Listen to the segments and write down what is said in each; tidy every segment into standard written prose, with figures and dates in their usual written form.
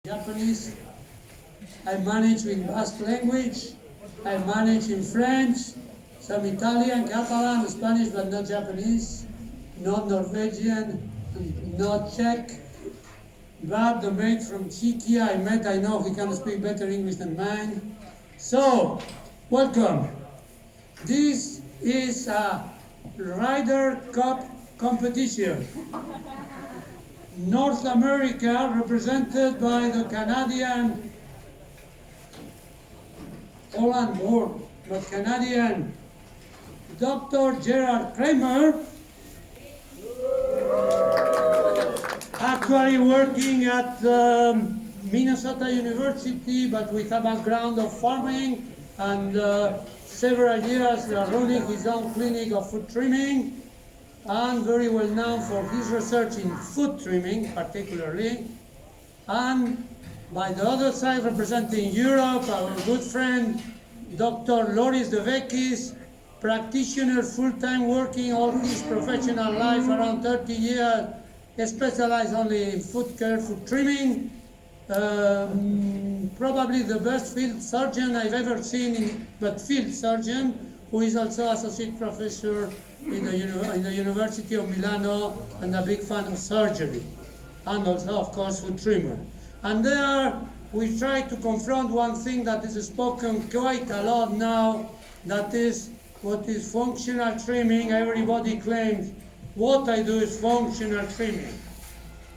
Japanese. I manage in Basque language. I manage in French, some Italian, Catalan, Spanish, but not Japanese, not Norwegian, not Czech. But the mate from Czechia I know he can speak better English than mine. So, welcome. This is a Ryder Cup competition. North America represented by the Canadian, Holland born, but Canadian Dr. Gerard Kramer, actually working at Minnesota University, but with a background of farming, and several years running his own clinic of food trimming, and very well known for his research in food trimming particularly. And by the other side, representing Europe, our good friend Dr. Loris De Vekis, practitioner, full-time working all his professional life, around 30 years, specialized only in food care, food trimming. Probably the best field surgeon I've ever seen, but field surgeon, who is also associate professor in the University of Milano and a big fan of surgery, and also, of course, food trimmer. And there we try to confront one thing that is spoken quite a lot now, that is what is functional trimming. Everybody claims what I do is functional trimming.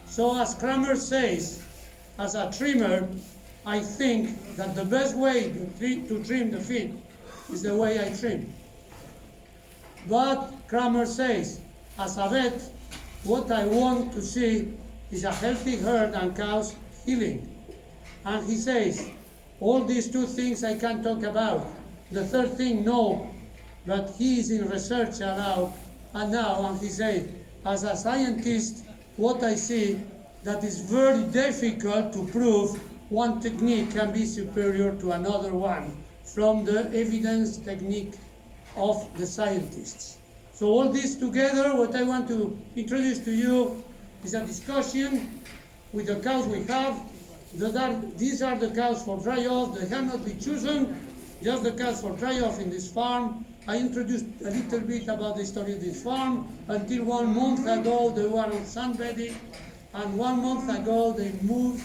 So as Kramer says, as a trimmer, I think that the best way to trim the feet is the way I trim. But Kramer says, as a vet, what I want to see is a healthy herd and cows healing. And he says, all these two things I can't talk about. The third thing, no, but he is in research now, and he says, as a scientist, what I see that is very difficult to prove one technique can be superior to another one from the evidence technique of the scientists. So all this together, what I want to introduce to you is a discussion with the cows we have. These are the cows for dry-off. They cannot be chosen, just the cows for dry-off in this farm. I introduced a little bit about the story of this farm. Until 1 month ago, they were on sunbedding, and 1 month ago, they moved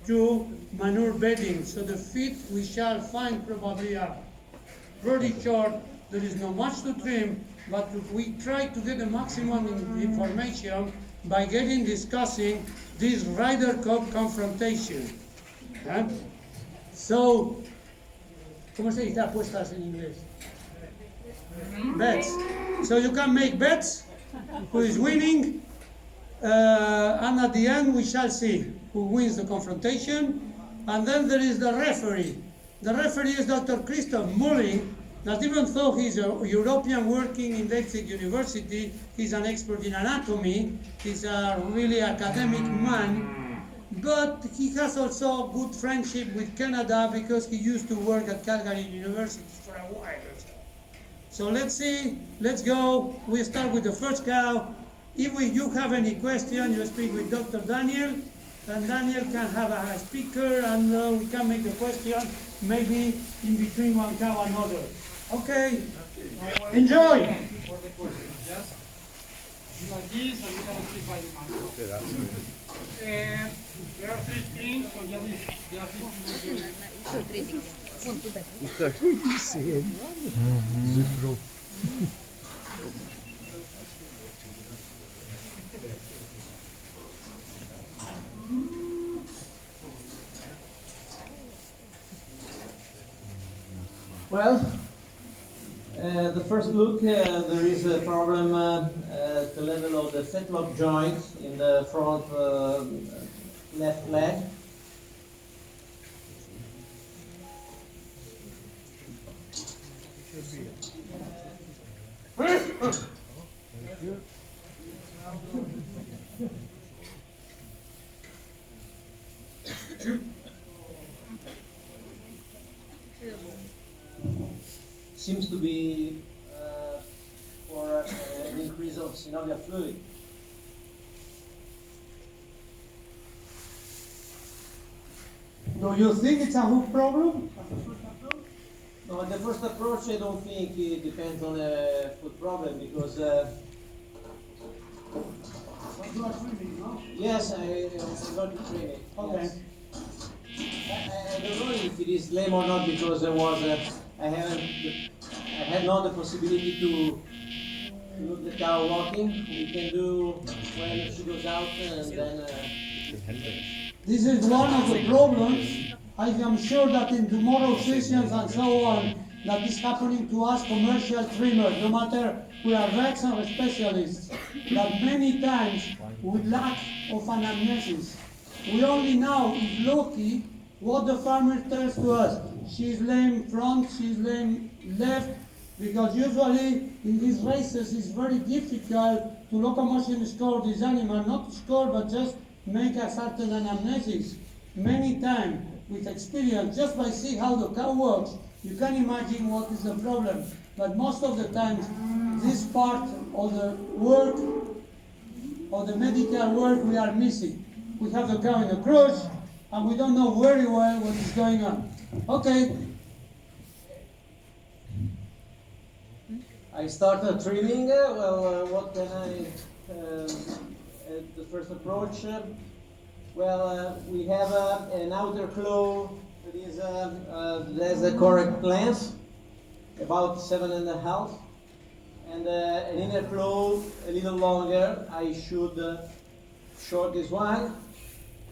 to manure bedding. So the feet we shall find probably are very short. There is not much to trim, but we try to get the maximum information by discussing this Ryder Cup confrontation. ¿Eh? So, ¿cómo se dice apuestas en inglés? Bets. So you can make bets who is winning, and at the end we shall see who wins the confrontation. And then there is the referee. The referee is Dr. Christoph Mulling, that even though he's a European working in Leipzig University, he's an expert in anatomy, he's a really academic man, but he has also good friendship with Canada because he used to work at Calgary University for a while. So let's see, let's go. We start with the first cow. If you have any question, you speak with Dr. Daniel, and Daniel can have a speaker, and we can make the question maybe in between one cow and another. Okay, enjoy. Like this, and you can speak by your mouth. There are 3 things, so there are 3 things. Well, the first look, there is a problem at the level of the fetlock joint in the front left leg. Seems to be for an increase of synovial fluid. Do you think it's a hoof problem? No, the first approach, I don't think it depends on a foot problem because. You are swimming, no? Yes, I got to train it. Okay. Yes. I don't know if it is lame or not because there was I had not the possibility to look the cow walking. We can do when she goes out and then. This is one of the problems. I am sure that in tomorrow's sessions and so on, that is happening to us commercial trimmers, no matter we are vets or specialists, that many times we lack of anamnesis. We only know, if lucky, what the farmer tells to us. She's lame front, she's lame left, because usually in these races it's very difficult to locomotion score this animal, not to score but just make a certain anamnesis. Many times, with experience, just by seeing how the cow works, you can imagine what is the problem. But most of the times, this part of the work, of the medical work, we are missing. We have the cow in the crutch, and we don't know very well what is going on. Okay. I started trimming. What can I? The first approach. We have an outer claw that is there's a correct length, about 7.5, and an inner claw a little longer. I should short this one.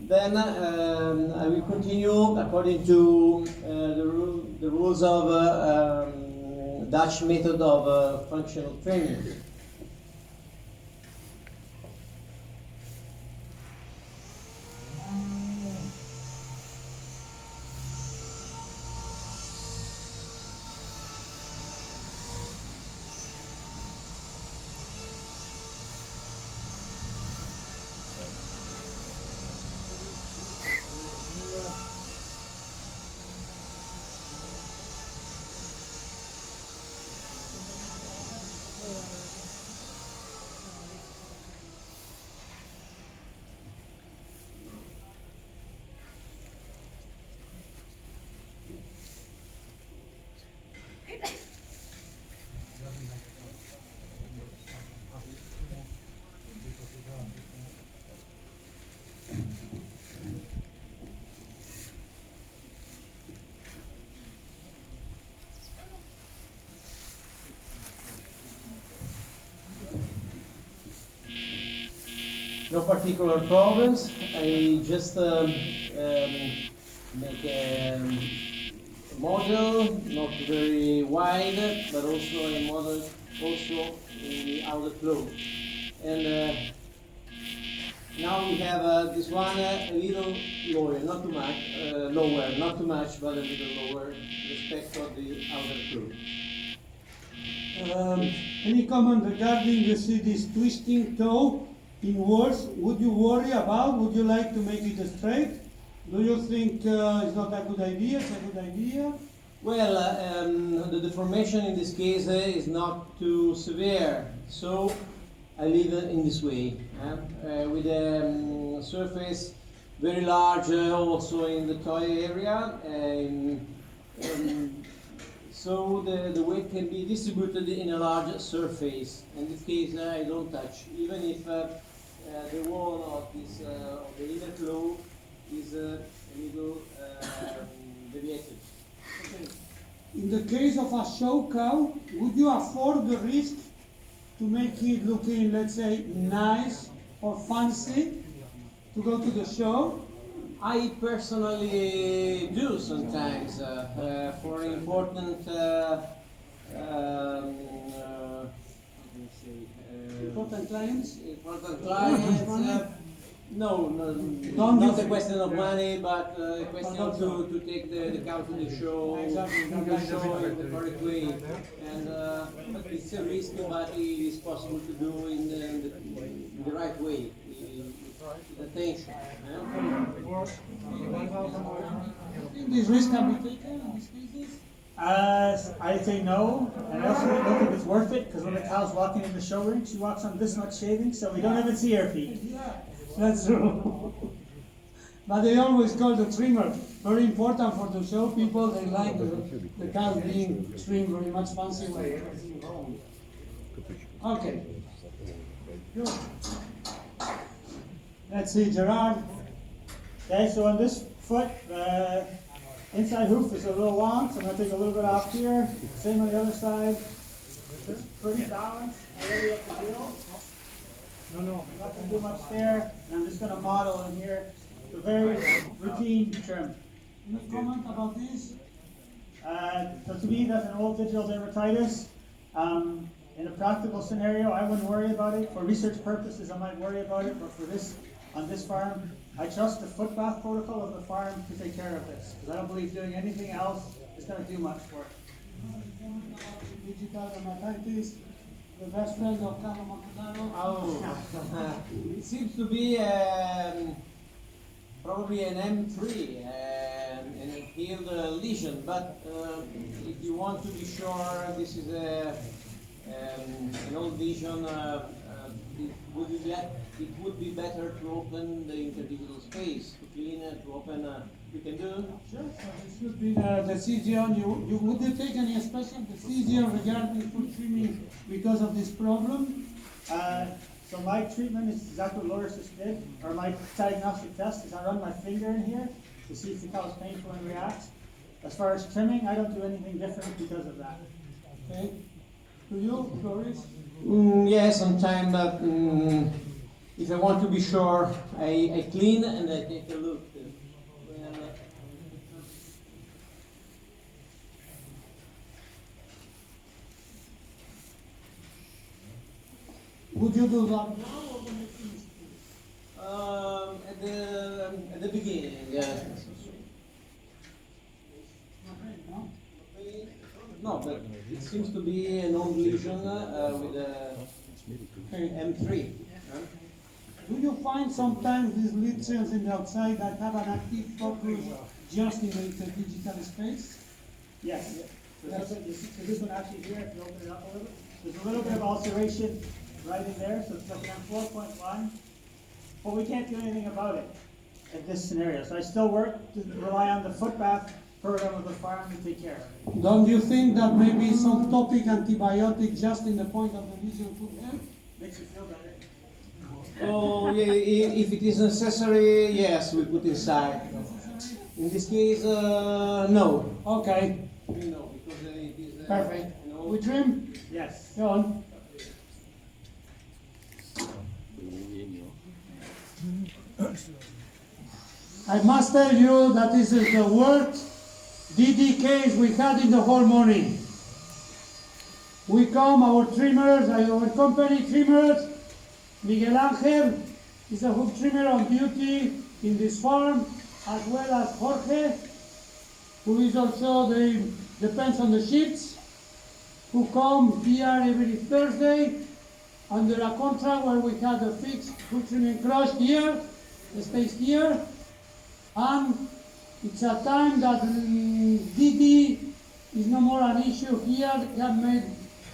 Then I will continue according to the rules of Dutch method of functional training. No particular problems. I just make a model, not very wide, but also a model also in the outer claw. And now we have this one a little lower, not too much, lower, not too much, but a little lower respect of the outer claw. Any comment regarding, you see this twisting toe in words? Would you worry about? Would you like to make it straight? Do you think it's not a good idea? It's a good idea? Well, the deformation in this case is not too severe, so I leave it in this way, with a surface very large also in the toy area, so the weight can be distributed in a large surface. In this case, I don't touch, even if the wall of this of the inner claw is a little deviated. In the case of a show cow, would you afford the risk to make it looking, let's say, nice or fancy to go to the show? I personally do sometimes for important Important clients? Important clients. No, not a question of money, but a question to take the cow to the show, to show in the correct way. And it's a risk, but it is possible to do in the right way, with attention. This risk can be taken in these cases? I'd say no, and I also don't think it's worth it, because when the cow's walking in the show ring, she walks on this much shaving, so we don't even see her feet. That's true. But they always call the trimmer very important for the show people. They like the cows being trimmed very much fancy way. Everything wrong. Okay. Good. Let's see, Gerard. Okay, so on this foot, the inside hoof is a little long, so I'm going to take a little bit off here. Same on the other side. Pretty balanced. Already at the heel. No. Not going to do much there. And I'm just going to model in here. It's a very routine trim. Any comment about this? So to me, that's an old digital dermatitis. In a practical scenario, I wouldn't worry about it. For research purposes, I might worry about it, but for this, on this farm, I trust the foot bath protocol of the farm to take care of this. Because I don't believe doing anything else is going to do much for it. Digital dermatitis, the best friend of Carlo Montanaro. Oh, it seems to be probably an M3, an healed lesion, but if you want to be sure this is an old lesion, it would be better to open the interdigital space, to clean it, to open, you can do? Sure, so this should be the decision. Would you take any special decision regarding foot trimming because of this problem? So my treatment is exactly what Loris just did, or my diagnostic test is I run my finger in here to see if the cow is painful and reacts. As far as trimming, I don't do anything different because of that. Okay. Do you, Loris? Yes, sometimes if I want to be sure, I clean and I take a look. Would you do that now or when you finish? At the beginning, yeah. No? No, but it seems to be an old lesion with a M3. Do you find sometimes these lesions in the outside that have an active focus just in the digital space? Yes. So this one actually here, if you open it up a little, there's a little bit of ulceration right in there, so it's like an 4.1. But we can't do anything about it in this scenario. So I still work to rely on the foot bath program of the farm to take care of it. Don't you think that maybe some topic antibiotic just in the point of the lesion could help? Makes you feel better. Oh, yeah, if it is necessary, yes, we put inside. In this case, no. Okay, No, because it is. perfect. You know, We trim? Yes. Go on. I must tell you that this is the worst DD case we had in the whole morning. We come, our trimmers, our company trimmers, Miguel Angel is a hoof trimmer on duty in this farm, as well as Jorge, who is also depends on the shifts, who come here every Thursday under a contract where we had a fixed hoof trimming crush here, stays here, and it's a time that DD is no more an issue here. They have made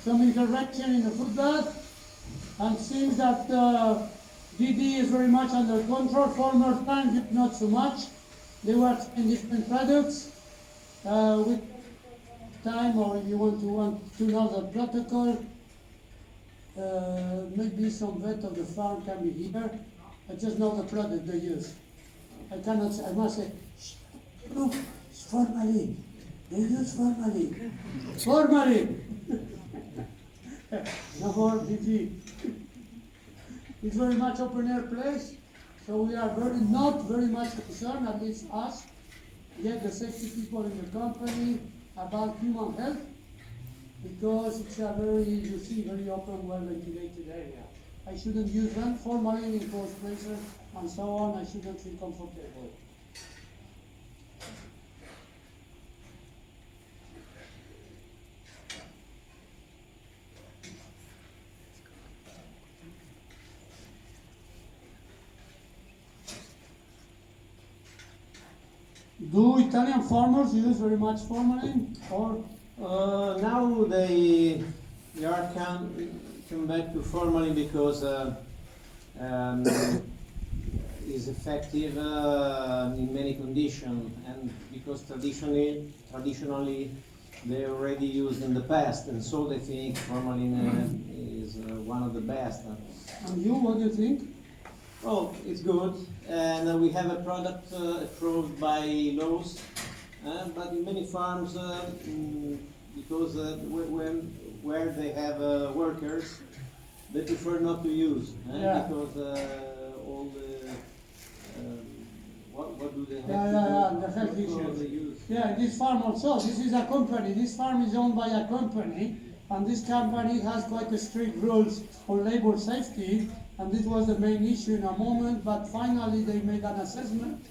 some intervention in the foot bath, and seems that DD is very much under control. Former times, not so much. They were in different products. With time, or if you want to know the protocol, maybe some vet of the farm can be here. I just know the product they use. I cannot say, I must say, shh, look, it's formalin. They use formalin. Formalin! No more DD. It's very much open air place, so we are not very much concerned, at least us, yet the safety people in the company, about human health, because it's a very, you see, very open, well ventilated area. I shouldn't use them, formalin in close places and so on, I shouldn't feel comfortable. Do Italian farmers use very much formalin, or now they are come back to formalin because is effective in many conditions, and because traditionally they already used in the past, and so they think formalin is one of the best. And you, what do you think? Oh, it's good, and we have a product approved by laws, but in many farms, because where they have workers, they prefer not to use, because all the what do they have the health what do issues. they use? Yeah, this farm also. This is a company. This farm is owned by a company, and this company has quite a strict rules on labor safety. And this was the main issue in a moment. But finally, they made an assessment,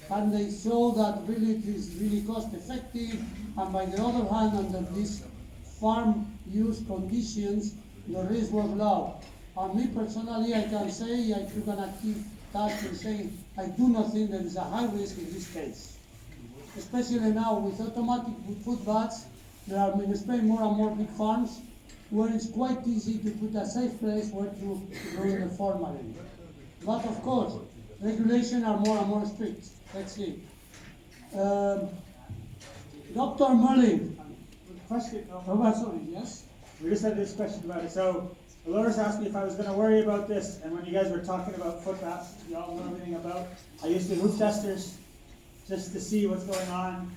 and they saw that really it is really cost effective. And by the other hand, under these farm use conditions, the risk was low. And me personally, I can say I took an active task in saying I do not think there is a high risk in this case. Especially now with automatic food baths, there are in Spain more and more big farms where it's quite easy to put a safe place where to grow the formalin. But of course, regulations are more and more strict. Let's see. Dr. Mullin. Question. Sorry, yes? We just had this question about it. So, Dolores asked me if I was going to worry about this, and when you guys were talking about foot baths, you all know everything about. I used the hoof testers just to see what's going on.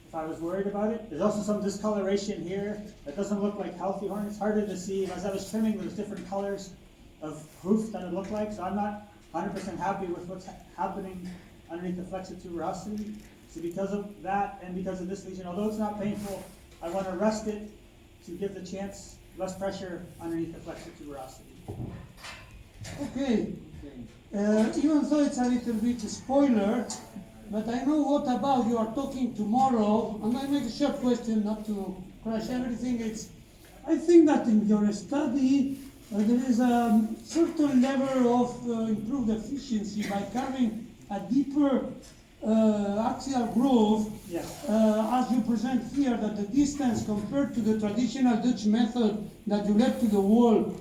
If I was worried about it, there's also some discoloration here that doesn't look like healthy horn. It's harder to see. As I was trimming, there's different colors of hoof that it looked like. So I'm not 100% happy with what's happening underneath the flexor tuberosity. So because of that and because of this lesion, although it's not painful, I want to rest it to give the chance less pressure underneath the flexor tuberosity. Okay. Even though it's a little bit spoiler, but I know what about you are talking tomorrow, and I make a short question not to crash everything. I think that in your study there is a certain level of improved efficiency by carving a deeper axial groove, Yes. as you present here, that the distance compared to the traditional Dutch method that you left to the wall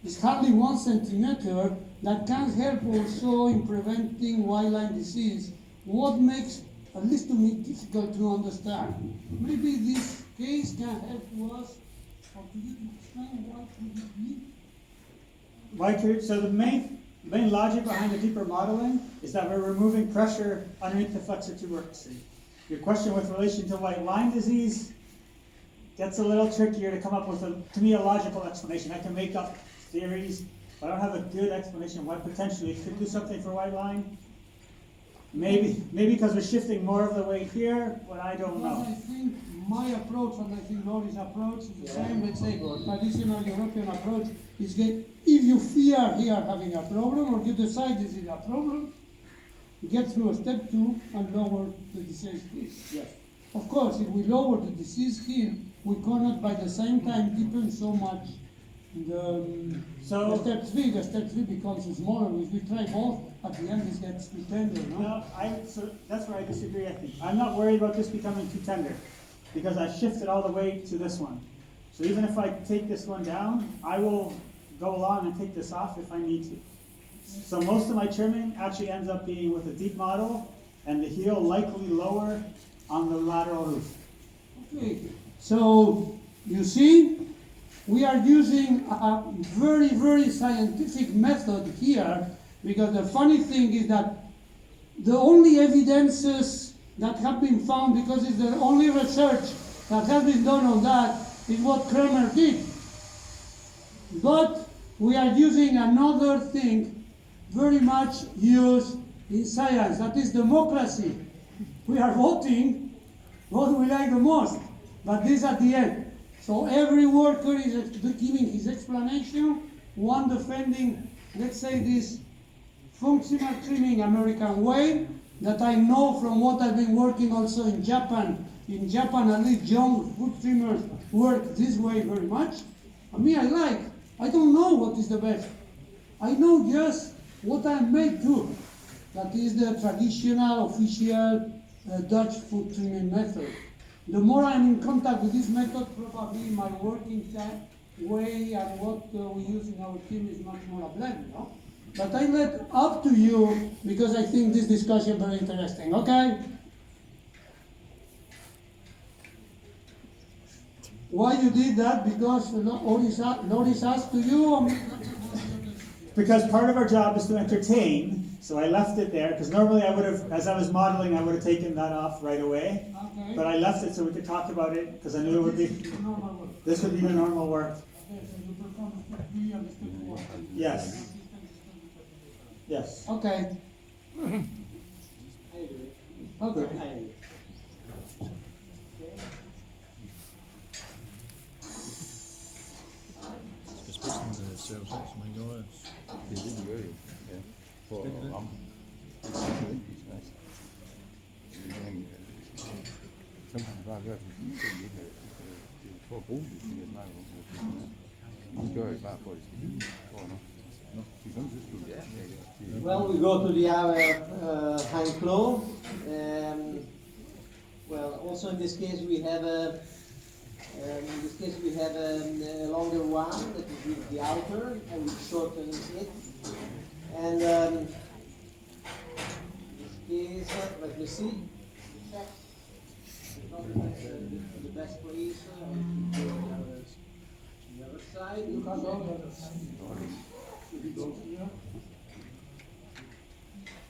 is hardly 1 centimeter. That can help also in preventing white line disease. What makes, at least to me, difficult to understand? Maybe this case can help us, or could you explain what could it be? So the main logic behind the deeper modeling is that we're removing pressure underneath the flexor tuberosity. Your question with relation to white line disease gets a little trickier to come up with, to me, a logical explanation. I can make up theories, but I don't have a good explanation why potentially it could do something for white line. Maybe because we're shifting more of the weight here, but I don't Well, know. I think my approach, and I think Laurie's approach is the same. Let's say traditional European approach is that if you fear here having a problem, or you decide this is a problem, get through step 2 and lower the disease hill. Yes. Of course, if we lower the disease hill, we cannot by the same time deepen so much the step 3. The step 3 becomes smaller. If we try both, at the end it gets too tender, no? No, so that's where I disagree, I think. I'm not worried about this becoming too tender, because I shifted all the weight to this one. So even if I take this one down, I will go along and take this off if I need to. So most of my trimming actually ends up being with a deep model, and the heel likely lower on the lateral roof. Okay, so you see, we are using a very, very scientific method here, because the funny thing is that the only evidences that have been found, because it's the only research that has been done on that, is what Kramer did. But we are using another thing very much used in science, that is democracy. We are voting what we like the most, but this at the end. So every worker is giving his explanation, one defending, let's say, this functional trimming American way, that I know from what I've been working also in Japan. In Japan, at least young foot trimmers work this way very much. I mean, I don't know what is the best. I know just what I'm made to. That is the traditional, official Dutch foot trimming method. The more I'm in contact with this method, probably my working way and what we use in our team is much more a blend, no? But I let up to you because I think this discussion is very interesting, okay? Why you did that? Because Lord is asked to you? Because part of our job is to entertain, so I left it there, because normally I would have, as I was modeling, I would have taken that off right away. Okay. But I left it so we could talk about it, because I knew it would be, Normal work. this would be the normal work. Okay, so you perform step 3 and step 4. Yes. Yes. Okay. I agree. Okay. I agree. Spidsen ser jo selv, som han gjorde. Det er det, de gør jo. Ja. For at ramme. Men så kan man bare gøre det, for at bruge det, som jeg snakker om. De gør jo bare for, at det skal lyde. De sådan synes du, det er. Well, we go to the hind claw. Well, also in this case we have a longer one that is with the outer, and we shorten it. And in this case, let me see. Not the best place. The other side.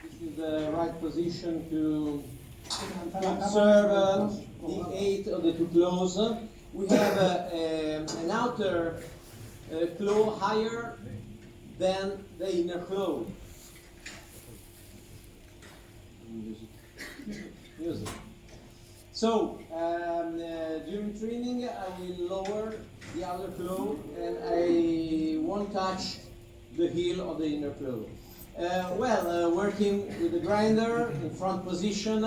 This is the right position to observe the 8 of the 2 claws. We have an outer claw higher than the inner claw. Use it. So, during training, I will lower the outer claw and I won't touch the heel of the inner claw. Working with the grinder in front position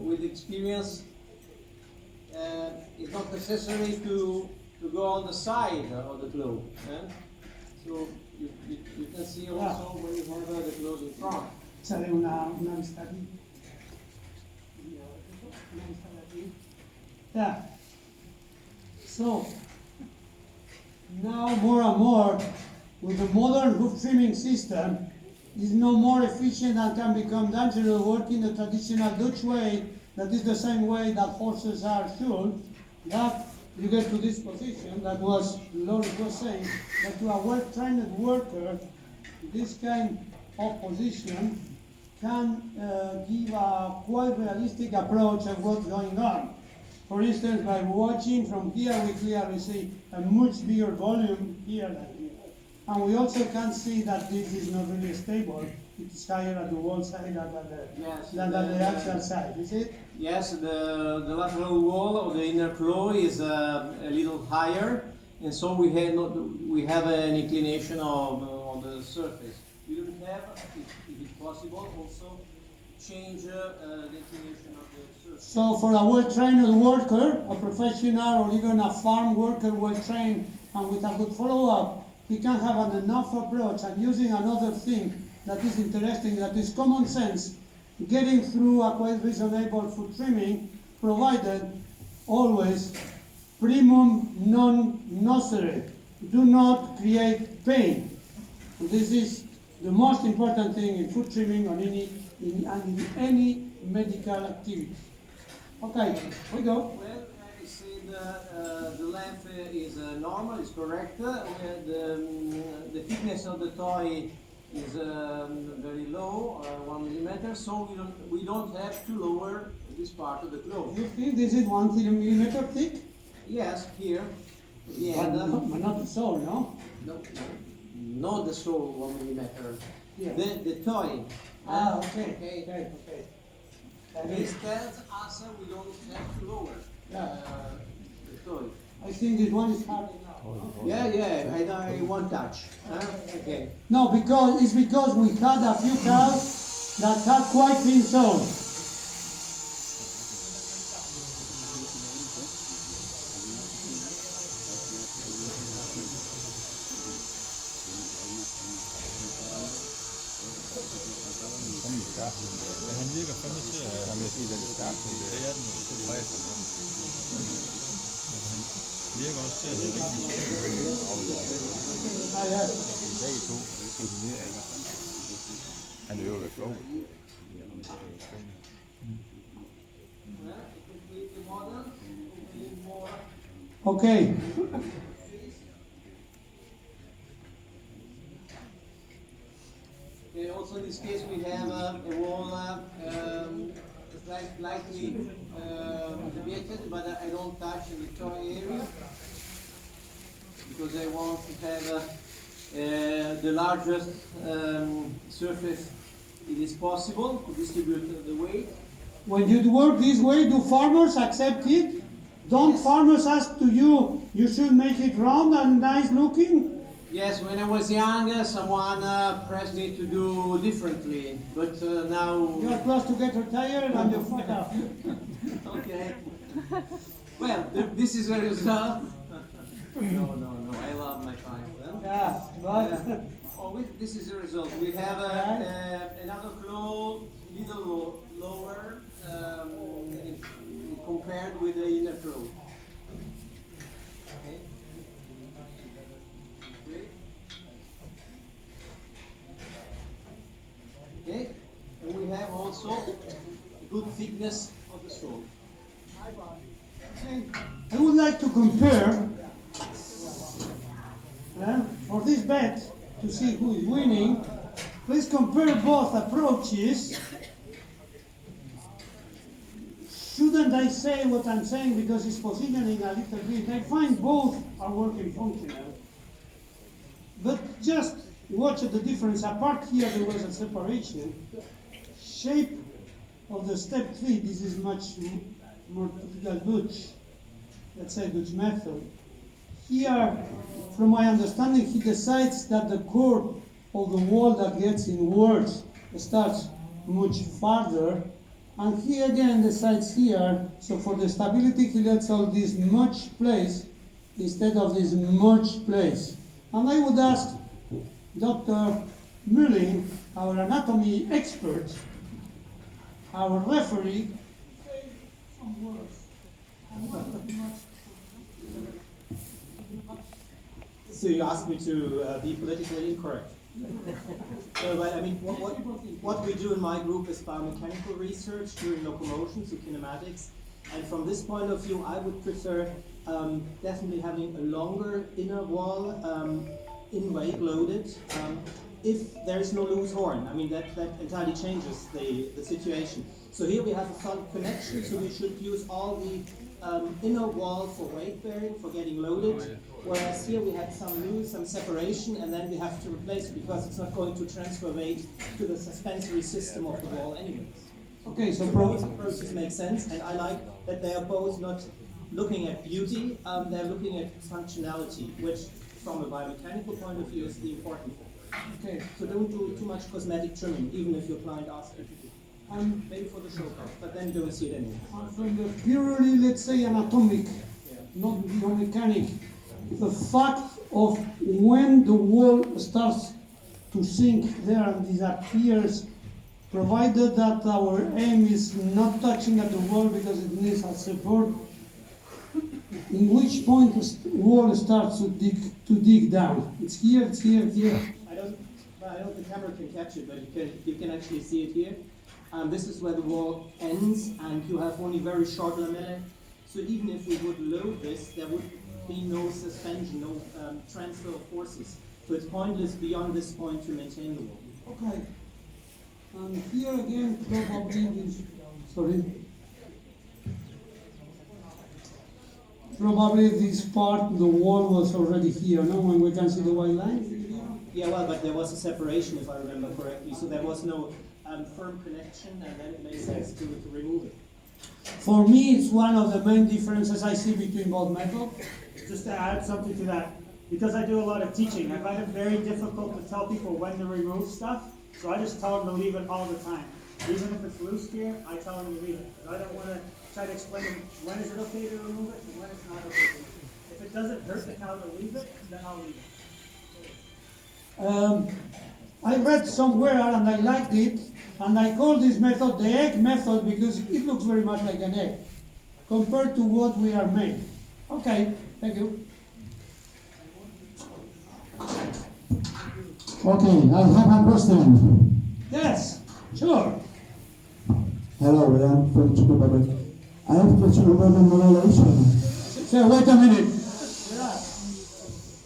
with experience, it's not necessary to go on the side of the claw. So you can see also when you have the claws in front. Sale una vista aquí. Una vista de aquí. Yeah. So, now more and more, with the modern hoof trimming system, is no more efficient and can become dangerous working the traditional Dutch way, that is the same way that horses are shown. That you get to this position, that was, Lori was saying, that to a well-trained worker, this kind of position can give a quite realistic approach of what's going on. For instance, by watching from here, we clearly see a much bigger volume here than here. And we also can see that this is not really stable. It is higher at the wall side than the axial side, is it? Yes, the lateral wall of the inner claw is a little higher, and so we have an inclination of the surface. We don't have, if it's possible, also change the inclination of the surface. So for a well-trained worker, a professional or even a farm worker well-trained and with a good follow-up, he can have an enough approach and using another thing that is interesting, that is common sense, getting through a quite reasonable foot trimming, provided always primum non nocere. Do not create pain. This is the most important thing in foot trimming or in any medical activity. Okay, we go. Well, I said the length is normal, is correct. The thickness of the toy is very low, 1 millimeter, so we don't have to lower this part of the claw. You think this is 1 millimeter thick? Yes, here. But not the sole, no? No, not the sole 1 millimeter. Yeah. The toy. Okay. This tells us we don't have to lower Yeah. the toy. I think this one is hard enough. No? Yeah, I won't touch. Okay. No, because we had a few cows that had quite thin soles. Men han virker fandme til at Jamen, jeg siger, den er skarp. det er den jo. Han virker også til at det er rigtig. Ah, yeah. Begge to. rutineret af. Han øver ved flow. Okay. Okay, also in this case we have a wall slightly deviated, but I don't touch the toy area because I want to have the largest surface it is possible to distribute the weight. When you work this way, do farmers accept it? Don't farmers ask to you, you should make it round and nice looking? Yes, when I was young, someone pressed me to do differently, but now... You are close to get retired and you fuck up. Okay. Well, this is the result. No, I love my clients. Huh? Yeah, but... This is the result. We have another claw, little lower compared with the inner claw. Okay. Okay, and we have also good thickness of the sole. I would like to compare, for this bet, to see who is winning. Please compare both approaches. Shouldn't I say what I'm saying because it's positioning a little bit? I find both are working functional. But just watch the difference. Apart here there was a separation. Shape of the step 3, this is much more typical Dutch, let's say Dutch method. Here, from my understanding, he decides that the chord of the wall that gets inwards starts much farther, and he again decides here, so for the stability he lets all this much place instead of this much place. And I would ask Dr. Mulling, our anatomy expert, our referee, say some words. So you asked me to be politically incorrect. So, but I mean, what we do in my group is biomechanical research during locomotion, so kinematics. And from this point of view, I would prefer definitely having a longer inner wall, in weight loaded, if there is no loose horn. I mean, that entirely changes the situation. So here we have a solid connection, so we should use all the inner wall for weight bearing, for getting loaded, whereas here we had some loose, some separation, and then we have to replace it because it's not going to transfer weight to the suspensory system of the wall anyways. Okay, so Both approaches make sense, and I like that they are both not looking at beauty, they're looking at functionality, which from a biomechanical point of view is the important thing. okay. So don't do too much cosmetic trimming, even if your client asks you to do. Maybe for the show card, but then you don't see it anymore. From the purely, let's say, anatomic, not biomechanic, the fact of when the wall starts to sink there and disappears, provided that our aim is not touching at the wall because it needs a support, in which point the wall starts to dig down. It's here, it's here, it's here. I don't think the camera can catch it, but you can actually see it here. This is where the wall ends, and you have only very short lamellae. So even if we would load this, there would be no suspension, no transfer of forces. So it's pointless beyond this point to maintain the wall. Okay. And here again, probably this, sorry. Probably this part, the wall was already here, no? When we can see the white line? Yeah, well, but there was a separation, if I remember correctly, so there was no firm connection, and then it made sense to remove it. For me, it's one of the main differences I see between both methods. Just to add something to that, because I do a lot of teaching, I find it very difficult to tell people when to remove stuff, so I just tell them to leave it all the time. Even if it's loose here, I tell them to leave it. I don't want to try to explain to them when is it okay to remove it and when it's not okay to remove it. If it doesn't hurt the cow to leave it, then I'll leave it. I read somewhere and I liked it, and I call this method the egg method because it looks very much like an egg compared to what we are made. Okay, thank you. Okay, I have a question. Yes, sure. Hello, I am from Czech Republic. I have a question about the modulation. So wait a minute.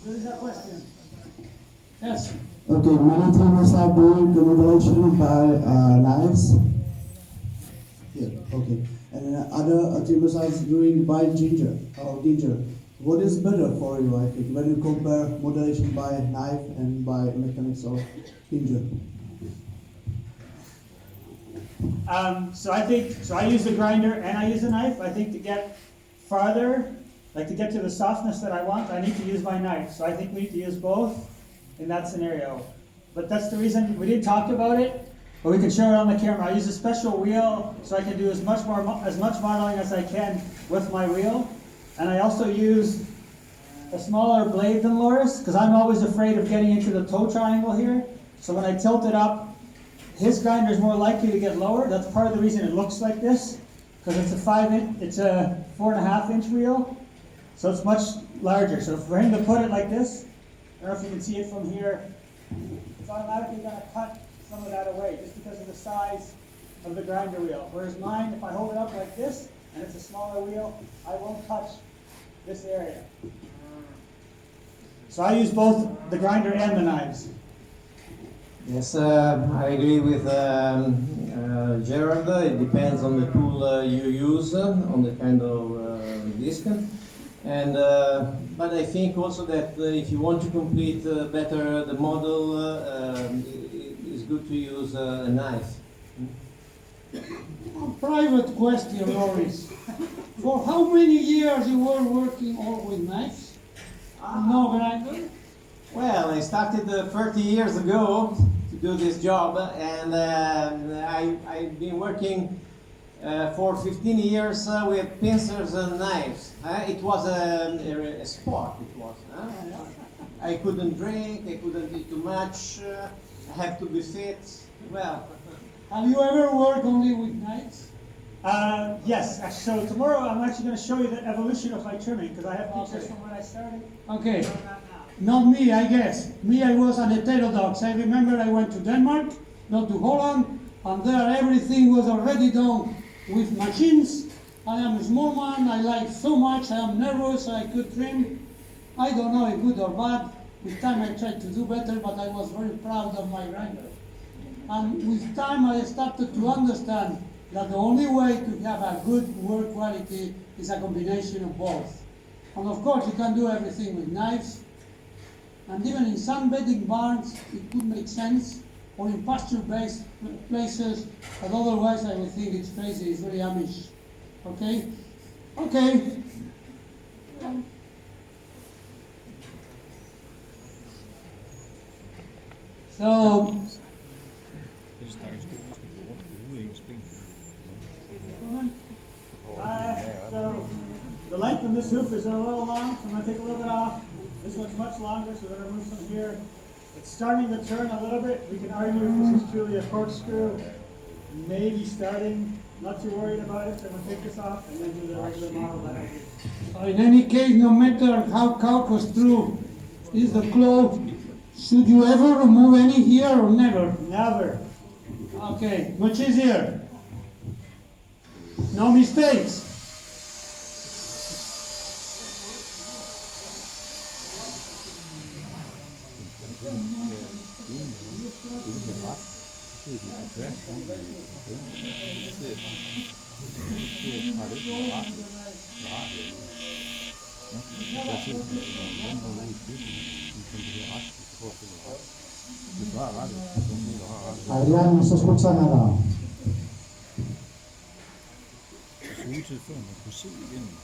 There is a question. Yes. Okay, many teams are doing the modulation by knives. Yeah, okay. And other teams are doing by ginger. What is better for you, I think, when you compare modulation by knife and by mechanics of ginger? So I use the grinder and I use the knife. I think to get farther, like to get to the softness that I want, I need to use my knife. So I think we need to use both in that scenario. But that's the reason we didn't talk about it, but we can show it on the camera. I use a special wheel so I can do as much modeling as I can with my wheel. And I also use a smaller blade than Loris because I'm always afraid of getting into the toe triangle here. So when I tilt it up, his grinder is more likely to get lower. That's part of the reason it looks like this, because it's a 4.5 inch wheel, so it's much larger. So for him to put it like this, I don't know if you can see it from here, it's automatically going to cut some of that away just because of the size of the grinder wheel. Whereas mine, if I hold it up like this and it's a smaller wheel, I won't touch this area. So I use both the grinder and the knives. Yes, I agree with Gerard. It depends on the tool you use, on the kind of disc. And but I think also that if you want to complete better the model, it's good to use a knife. A private question, Loris. For how many years you were working all with knives? No grinder? Well, I started 30 years ago to do this job, and I've been working for 15 years with pincers and knives. It was a sport, it was. I couldn't drink, I couldn't eat too much, I have to be fit. Well, Have you ever worked only with knives? Yes, so tomorrow I'm actually going to show you the evolution of my trimming because I have pictures from when I started. Okay. Not me, I guess. Me, I was an heterodox. I remember I went to Denmark, not to Holland, and there everything was already done with machines. I am a small man, I like so much, I am nervous, I could trim. I don't know if good or bad. With time I tried to do better, but I was very proud of my grinder. And with time I started to understand that the only way to have a good work quality is a combination of both. And of course you can do everything with knives, and even in some bedding barns it could make sense, or in pasture-based places, but otherwise I would think it's crazy, it's very Amish. Okay? Okay. So, So the length of this hoof is a little long, so I'm going to take a little bit off. This one's much longer, so we're going to move from here. It's starting to turn a little bit. We can argue if this is truly a corkscrew. Maybe starting, not too worried about it. So I'm going to take this off and then do the regular model that I do. so in any case, no matter how corkscrew is the claw, should you ever remove any here or never? Never. Okay, much easier. No mistakes. Adrián, no se escucha nada. Tid før man kunne se igennem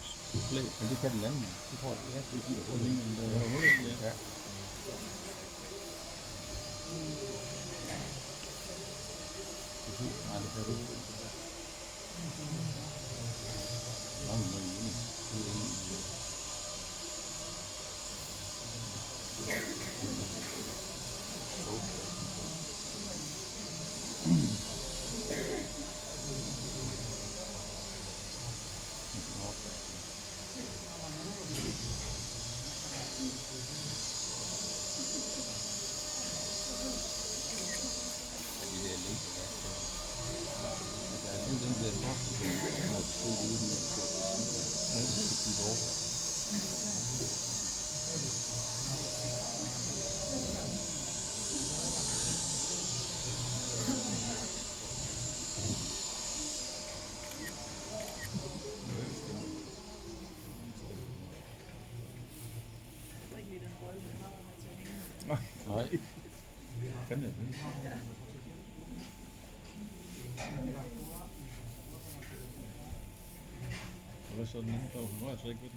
flag, men det kan det lande. Det tror jeg, det giver på den, men der er hullet i det. Ja. Nej, det kan du ikke. Mange må i den der boks, der stod ude i Nej, kan det ikke. Og hvad så den anden dag? Nu er jeg så ikke ved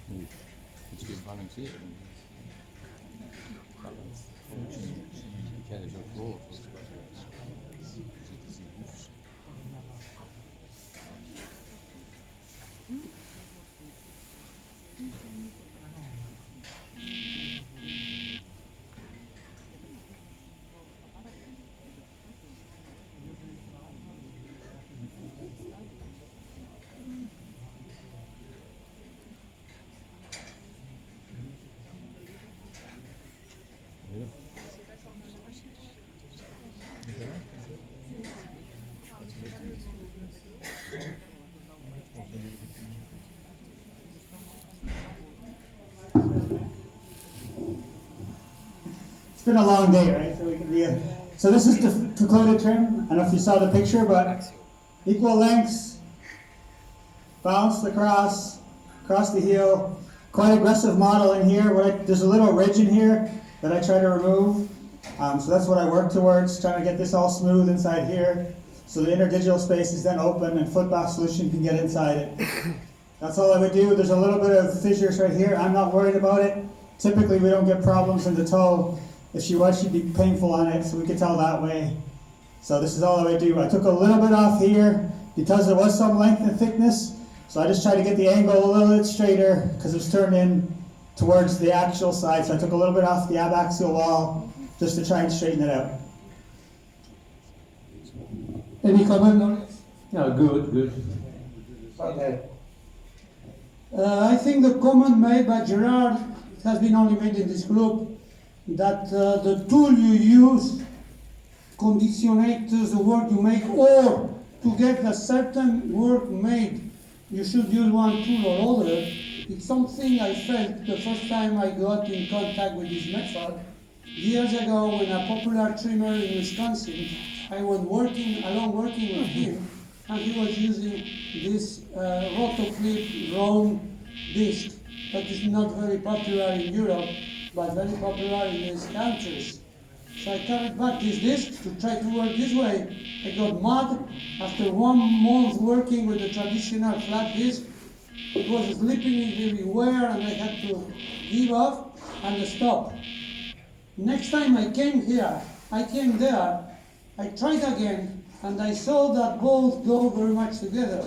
den. Det skal balancere den. Det kan det så gå. It's been a long day, right? So this is the concluded trim. I don't know if you saw the picture, but equal lengths, bounced across the heel. Quite aggressive model in here. There's a little ridge in here that I try to remove. So that's what I work towards, trying to get this all smooth inside here. So the interdigital space is then open and foot bath solution can get inside it. That's all I would do. There's a little bit of fissures right here. I'm not worried about it. Typically we don't get problems in the toe. If she was, she'd be painful on it, so we could tell that way. So this is all I would do. I took a little bit off here because there was some length and thickness. So I just tried to get the angle a little bit straighter because it was turned in towards the axial side. So I took a little bit off the abaxial wall just to try and straighten it out. Any comment on it? No, good. Okay. I think the comment made by Gerard has been only made in this group, that the tool you use conditionates the work you make, or to get a certain work made, you should use one tool or other. It's something I felt the first time I got in contact with this method. Years ago, when a popular trimmer in Wisconsin, I was working with him, and he was using this rotoclip round disc that is not very popular in Europe, but very popular in these countries. So I carried back this disc to try to work this way. I got mad. After 1 month working with the traditional flat disc, it was slipping everywhere and I had to give up and stop. Next time I came there, I tried again, and I saw that both go very much together.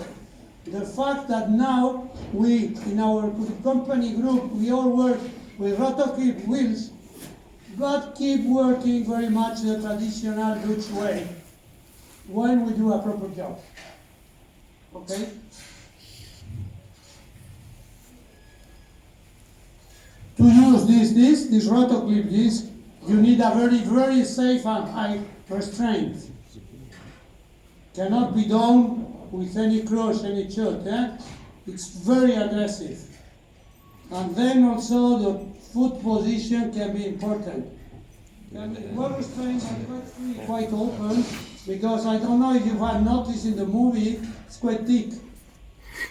The fact that now we, in our company group, we all work with rotoclip wheels, but keep working very much the traditional Dutch way when we do a proper job. Okay? To use this rotoclip disc, you need a very, very safe and high restraint. Cannot be done with any crush, any shot. It's very aggressive. And then also the foot position can be important. And well restrained and quite open, because I don't know if you have noticed in the movie, it's quite thick.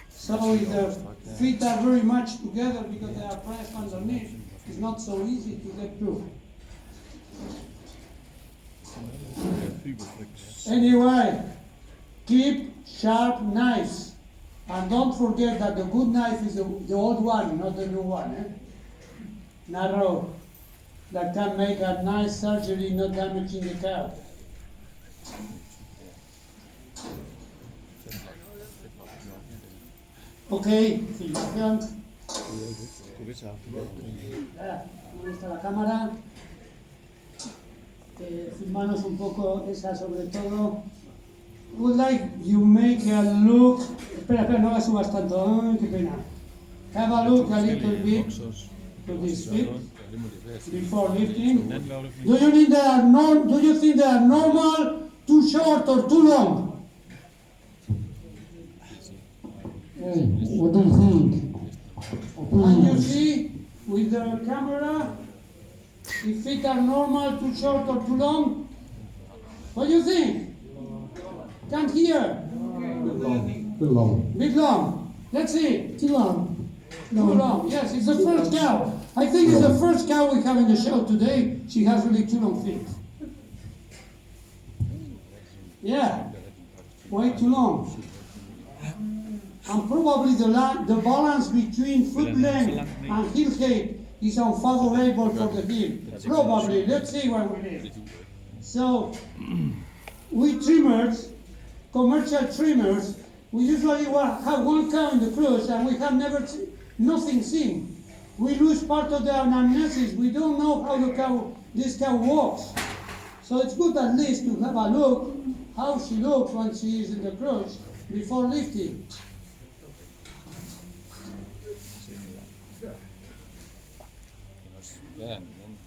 So if the feet are very much together because they are pressed underneath, it's not so easy to get through. Anyway, keep sharp knives. And don't forget that the good knife is the old one, not the new one. Narrow. That can make a nice surgery, not damaging the cow. Okay, filmación. ¿Dónde está la cámara? Filmanos un poco esa sobre todo. Would like you make a look. Espera, no la subas tanto. Qué pena. Have a look a little bit to this feet before lifting. Do you think they are normal, too short, or too long? What do you think? And you see, with the camera, if feet are normal, too short or too long, what do you think? Can't hear. Too long. Bit long. Let's see. Too long. Too long. Yes, it's the first cow. I think it's the first cow we have in the show today. She has really too long feet. Yeah, way too long. And probably the balance between foot length and heel height is unfavorable for the heel. Probably. Let's see where we live. So, we trimmers, commercial trimmers, we usually have one cow in the cruise and we have nothing seen. We lose part of the anamnesis. We don't know how this cow walks. So it's good at least to have a look how she looks when she is in the cruise before lifting. Ja, men